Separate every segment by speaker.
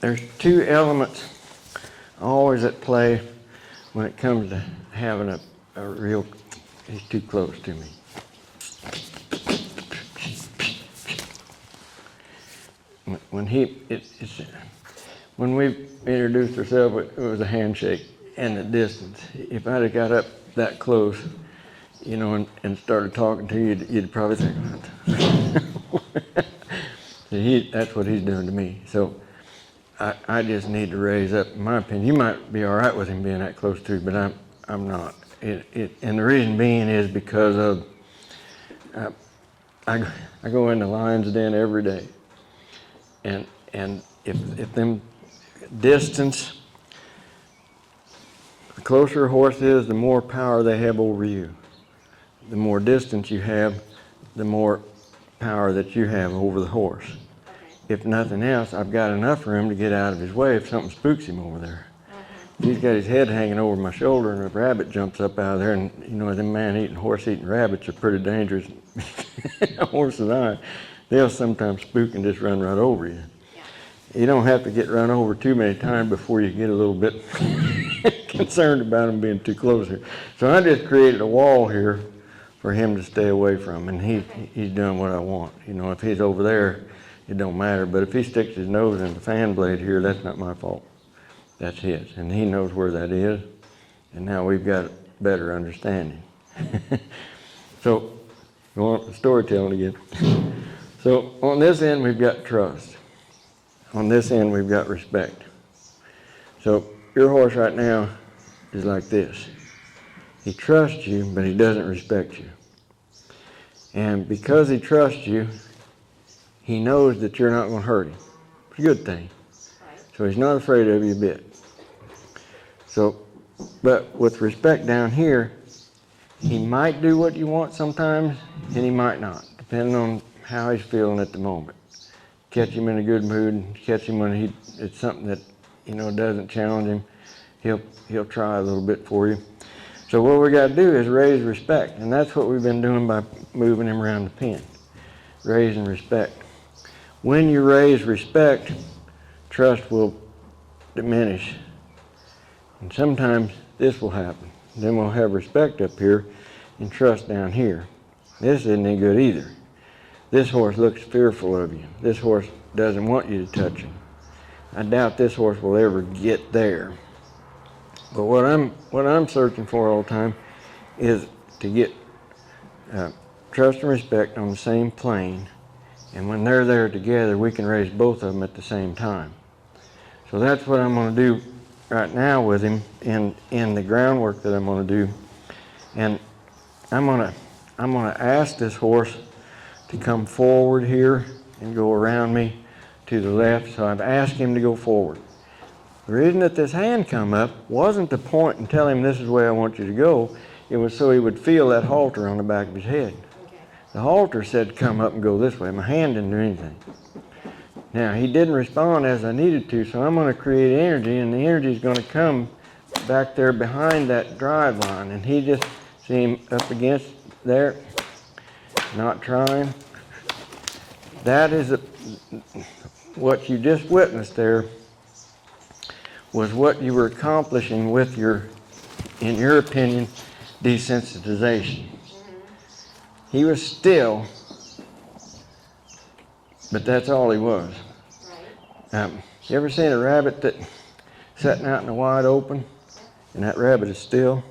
Speaker 1: There's two elements always at play when it comes to having a real, he's too close to me. When we introduced ourselves, it was a handshake and a distance. If I'd have got up that close, you know, and started talking to you, you'd probably think, that's what he's doing to me. So I just need to raise up, in my opinion. You might be all right with him being that close to you, but I'm not. And the reason being is because of, I go into lion's den every day. And if them distance, the closer a horse is, the more power they have over you. The more distance you have, the more power that you have over the horse. Okay. If nothing else, I've got enough room to get out of his way if something spooks him over there. If he's got his head hanging over my shoulder and a rabbit jumps up out of there, and you know, them man-eating, horse-eating rabbits are pretty dangerous. Horses are. They'll sometimes spook and just run right over you. Yeah. You don't have to get run over too many times before you get a little bit concerned about them being too close here. So I just created a wall here for him to stay away from, and he's done what I want. You know, if he's over there, it don't matter. But if he sticks his nose in the fan blade here, that's not my fault. That's his, and he knows where that is. And now we've got a better understanding. So, going on to storytelling again. So on this end, we've got trust. On this end, we've got respect. So your horse right now is like this. He trusts you, but he doesn't respect you. And because he trusts you, he knows that you're not going to hurt him. It's a good thing. So he's not afraid of you a bit. So, but with respect down here, he might do what you want sometimes, and he might not, depending on how he's feeling at the moment. Catch him in a good mood, catch him when it's something that, you know, doesn't challenge him, he'll try a little bit for you. So what we got to do is raise respect, and that's what we've been doing by moving him around the pen, raising respect. When you raise respect, trust will diminish, and sometimes this will happen. Then we'll have respect up here and trust down here. This isn't any good either. This horse looks fearful of you. This horse doesn't want you to touch him. I doubt this horse will ever get there. But what I'm searching for all the time is to get trust and respect on the same plane, and when they're there together, we can raise both of them at the same time. So that's what I'm going to do right now with him in the groundwork that I'm going to do. And I'm going to ask this horse to come forward here and go around me to the left. So I've asked him to go forward. The reason that this hand come up wasn't to point and tell him this is the way I want you to go. It was so he would feel that halter on the back of his head. Okay. The halter said come up and go this way. My hand didn't do anything. Now he didn't respond as I needed to, so I'm going to create energy, and the energy is going to come back there behind that drive line, and he just see him up against there, not trying. That is what you just witnessed there was what you were accomplishing with your, in your opinion, desensitization. He was still, but that's all he was. You ever seen a rabbit that sitting out in the wide open, and that rabbit is still?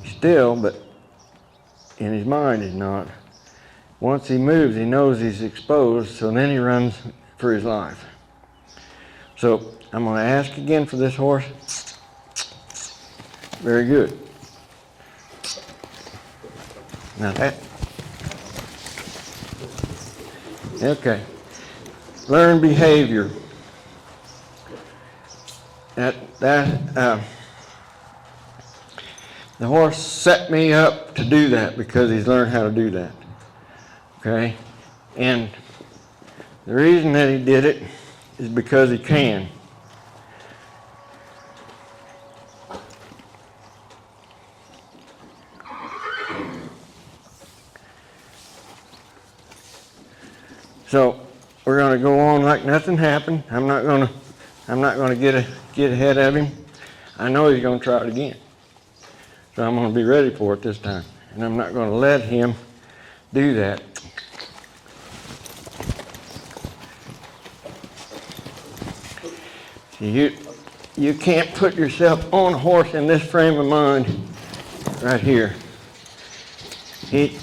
Speaker 1: He's still, but in his mind he's not. Once he moves, he knows he's exposed, so then he runs for his life. So I'm going to ask again for this horse. Very good. Now that. Okay. Learn behavior. The horse set me up to do that because he's learned how to do that. Okay? And the reason that he did it is because he can. So we're going to go on like nothing happened. I'm not going to get ahead of him. I know he's going to try it again. So I'm going to be ready for it this time. And I'm not going to let him do that. You can't put yourself on a horse in this frame of mind right here. Get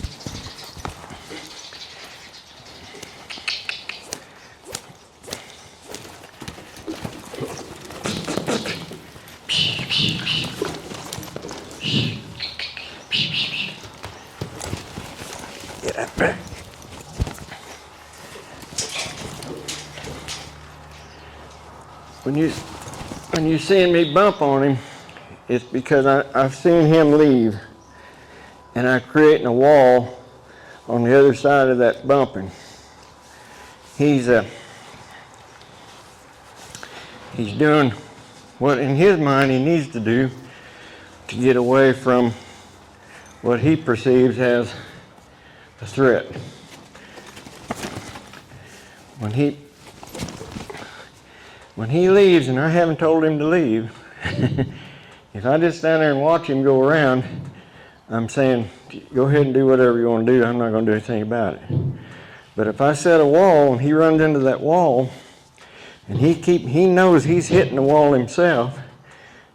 Speaker 1: up there. When you seeing me bump on him, it's because I've seen him leave, and I'm creating a wall on the other side of that bumping. He's doing what in his mind he needs to do to get away from what he perceives as a threat. When he leaves, and I haven't told him to leave, if I just stand there and watch him go around, I'm saying, go ahead and do whatever you want to do. I'm not going to do anything about it. But if I set a wall and he runs into that wall, and he knows he's hitting the wall himself,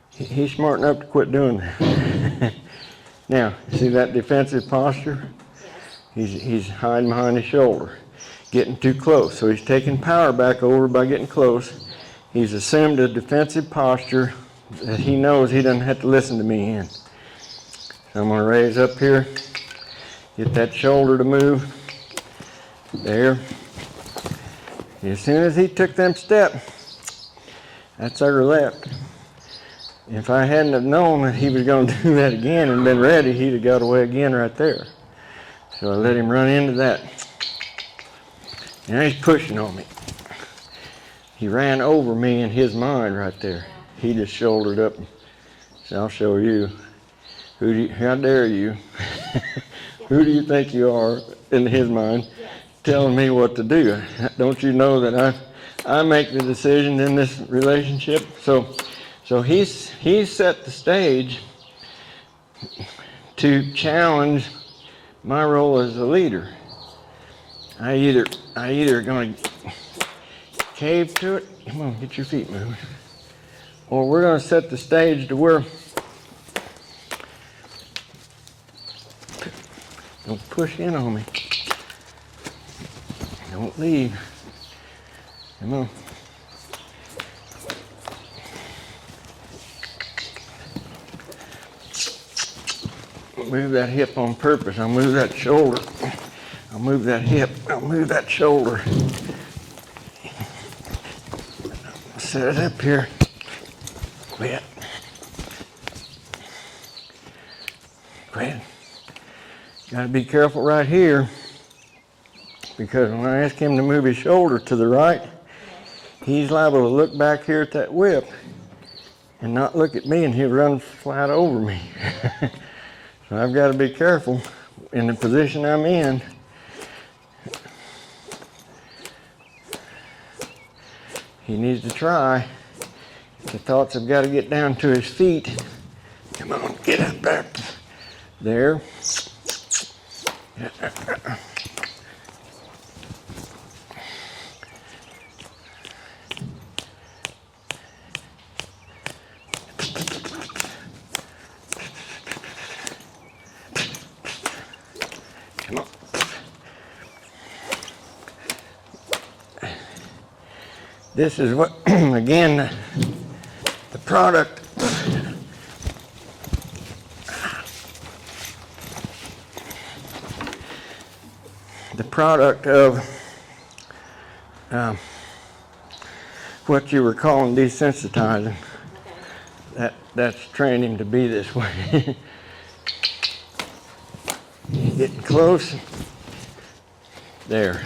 Speaker 1: he's smart enough to quit doing that. Now, see that defensive posture? He's hiding behind his shoulder, getting too close. So he's taking power back over by getting close. He's assumed a defensive posture that he knows he doesn't have to listen to me in. So I'm going to raise up here, get that shoulder to move. There. As soon as he took them steps, that's our left. If I hadn't have known that he was going to do that again and been ready, he'd have got away again right there. So I let him run into that. Now he's pushing on me. He ran over me in his mind right there. He just shouldered up. So I'll show you. How dare you? Who do you think you are in his mind telling me what to do? Don't you know that I make the decision in this relationship? So he's set the stage to challenge my role as a leader. I either going to cave to it. Come on, get your feet moving. Or we're going to set the stage to where don't push in on me. Don't leave. Come on. Move that hip on purpose. I'll move that shoulder. I'll move that hip. I'll move that shoulder. Set it up here. Quit. Quit. Got to be careful right here, because when I ask him to move his shoulder to the right, he's liable to look back here at that whip and not look at me, and he'll run flat over me. So I've got to be careful in the position I'm in. He needs to try. The thoughts have got to get down to his feet. Come on, get up there. There. Come on. This is what, again, the product. The product of what you were calling desensitizing. That's trained him to be this way. Getting close. There.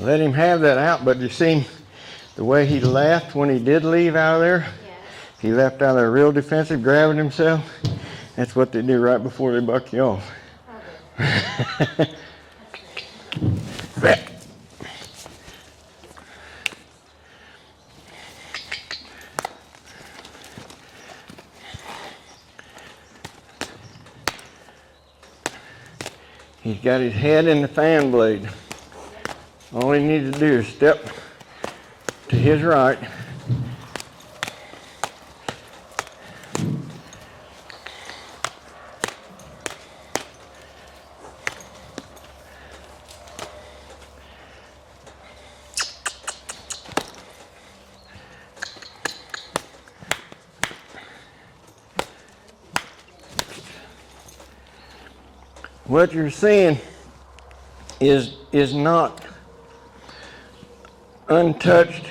Speaker 1: Let him have that out, but you see the way he left when he did leave out of there? Yes. He left out of there real defensive, grabbing himself. That's what they do right before they buck you off. He's got his head in the fan blade. All he needs to do is step to his right. What you're seeing is not untouched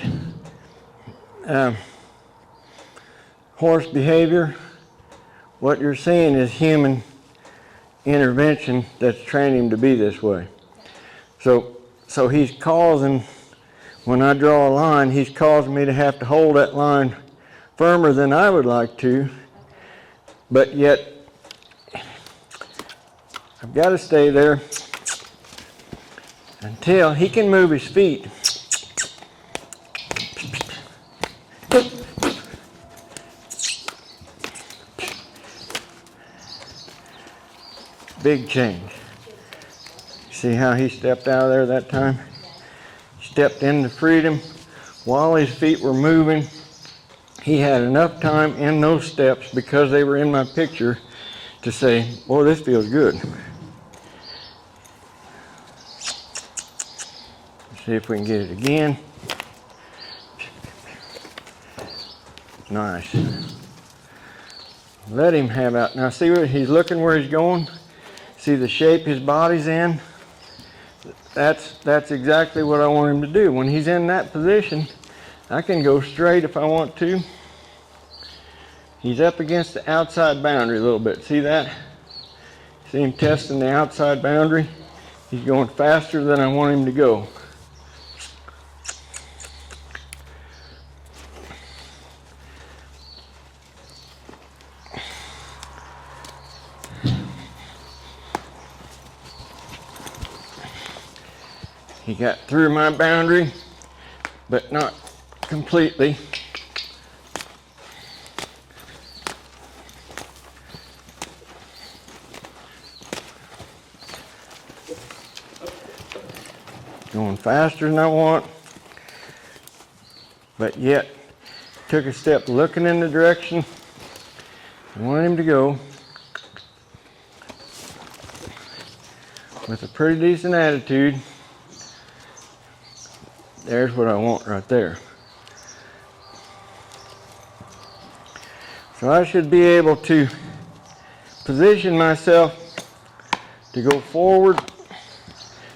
Speaker 1: horse behavior. What you're seeing is human intervention that's training him to be this way. So he's causing, when I draw a line, he's causing me to have to hold that line firmer than I would like to, but yet I've got to stay there until he can move his feet. Big change. See how he stepped out of there that time? Stepped into freedom while his feet were moving. He had enough time in those steps, because they were in my picture, to say, boy, this feels good. Let's see if we can get it again. Nice. Let him have out. Now see what he's looking, where he's going? See the shape his body's in? That's exactly what I want him to do. When he's in that position, I can go straight if I want to. He's up against the outside boundary a little bit. See that? See him testing the outside boundary? He's going faster than I want him to go. He got through my boundary, but not completely. Going faster than I want, but yet took a step looking in the direction I want him to go, with a pretty decent attitude. There's what I want right there. So I should be able to position myself to go forward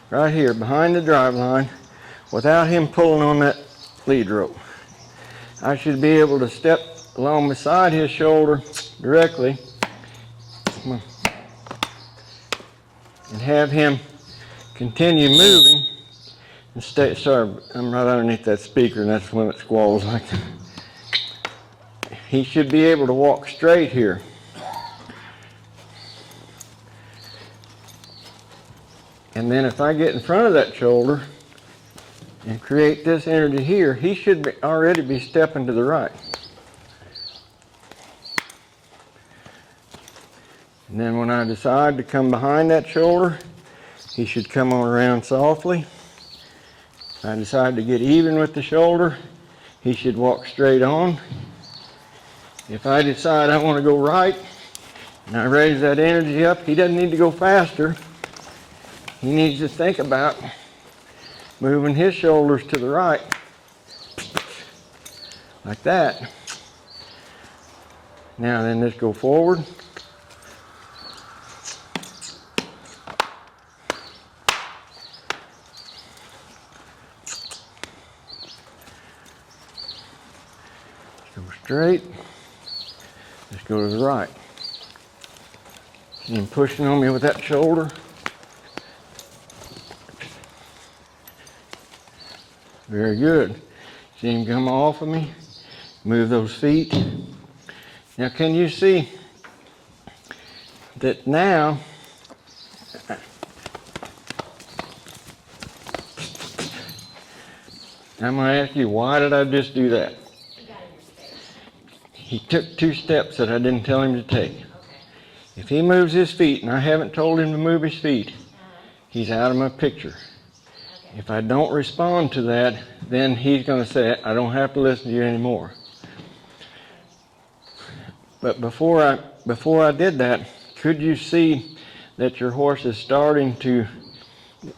Speaker 1: right here behind the drive line without him pulling on that lead rope. I should be able to step along beside his shoulder directly and have him continue moving and stay. Sorry, I'm right underneath that speaker, and that's when it squalls like that. He should be able to walk straight here. And then if I get in front of that shoulder and create this energy here, he should already be stepping to the right. And then when I decide to come behind that shoulder, he should come on around softly. If I decide to get even with the shoulder, he should walk straight on. If I decide I want to go right and I raise that energy up, he doesn't need to go faster. He needs to think about moving his shoulders to the right, like that. Now then, let's go forward. Let's go straight. Let's go to the right. See him pushing on me with that shoulder. Very good. See him come off of me. Move those feet. Now can you see that now I'm going to ask you, why did I just do that? He took 2 steps that I didn't tell him to take. If he moves his feet, and I haven't told him to move his feet, he's out of my picture. If I don't respond to that, then he's going to say, I don't have to listen to you anymore. But before I did that, could you see that your horse is starting to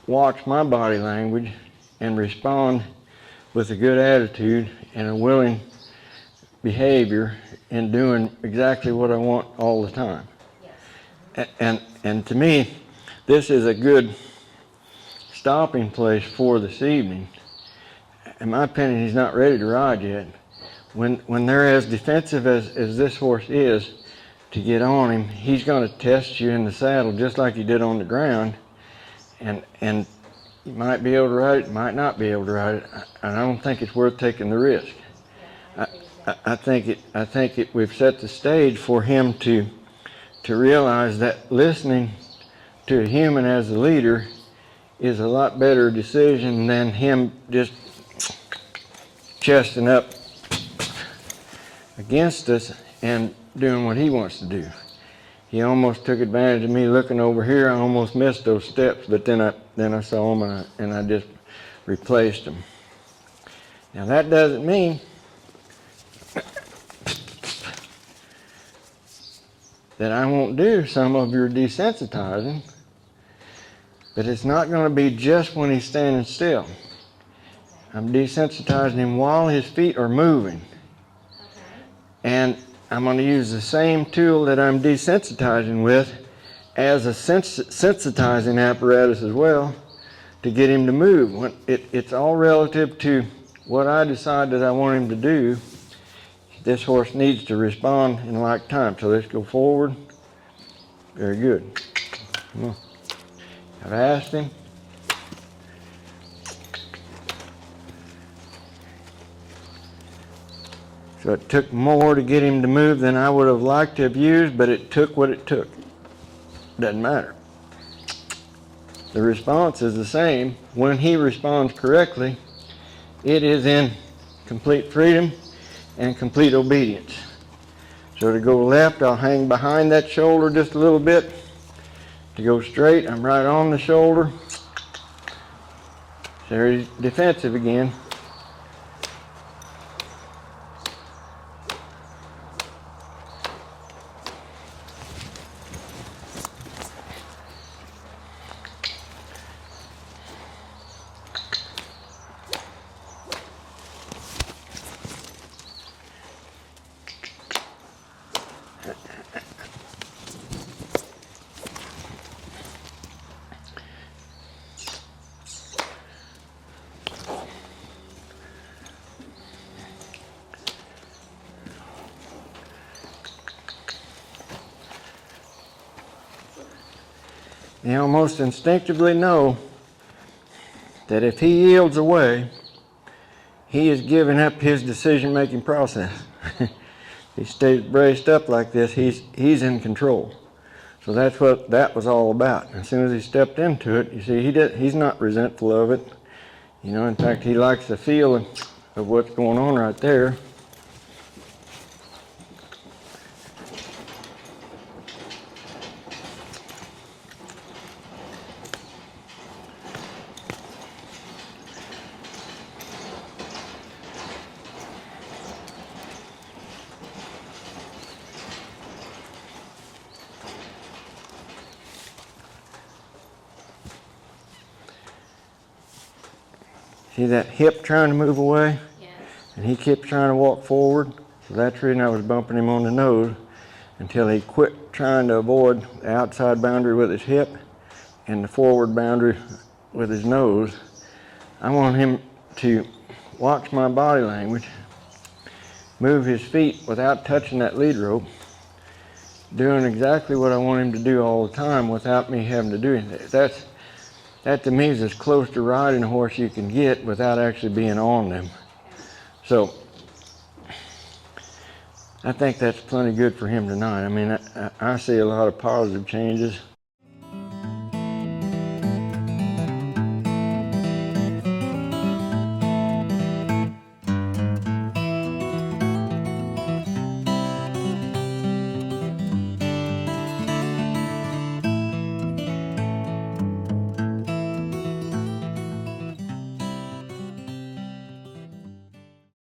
Speaker 1: watch my body language and respond with a good attitude and a willing behavior and doing exactly what I want all the time? Yes. And to me, this is a good stopping place for this evening. In my opinion, he's not ready to ride yet. When they're as defensive as this horse is, to get on him, he's going to test you in the saddle just like he did on the ground, and you might be able to ride it, might not be able to ride it, and I don't think it's worth taking the risk. I think we've set the stage for him to realize that listening to a human as a leader is a lot better decision than him just chesting up against us and doing what he wants to do. He almost took advantage of me looking over here. I almost missed those steps, but then I saw them and I just replaced them. Now that doesn't mean that I won't do some of your desensitizing, but it's not going to be just when he's standing still. I'm desensitizing him while his feet are moving. And I'm going to use the same tool that I'm desensitizing with as a sensitizing apparatus as well to get him to move. It's all relative to what I decide that I want him to do. This horse needs to respond in like time. So let's go forward. Very good. Come on. I've asked him. So it took more to get him to move than I would have liked to have used, but it took what it took. Doesn't matter. The response is the same. When he responds correctly, it is in complete freedom and complete obedience. So to go left, I'll hang behind that shoulder just a little bit. To go straight, I'm right on the shoulder. There he's defensive again. They almost instinctively know that if he yields away, he is giving up his decision-making process. If he stays braced up like this, he's in control. So that's what that was all about. As soon as he stepped into it, you see, he's not resentful of it. You know, in fact, he likes the feel of what's going on right there. See that hip trying to move away? Yes. And he kept trying to walk forward. So that's the reason I was bumping him on the nose until he quit trying to avoid the outside boundary with his hip and the forward boundary with his nose. I want him to watch my body language, move his feet without touching that lead rope, doing exactly what I want him to do all the time without me having to do anything. That to me is as close to riding a horse you can get without actually being on them. So I think that's plenty good for him tonight. I mean, I see a lot of positive changes.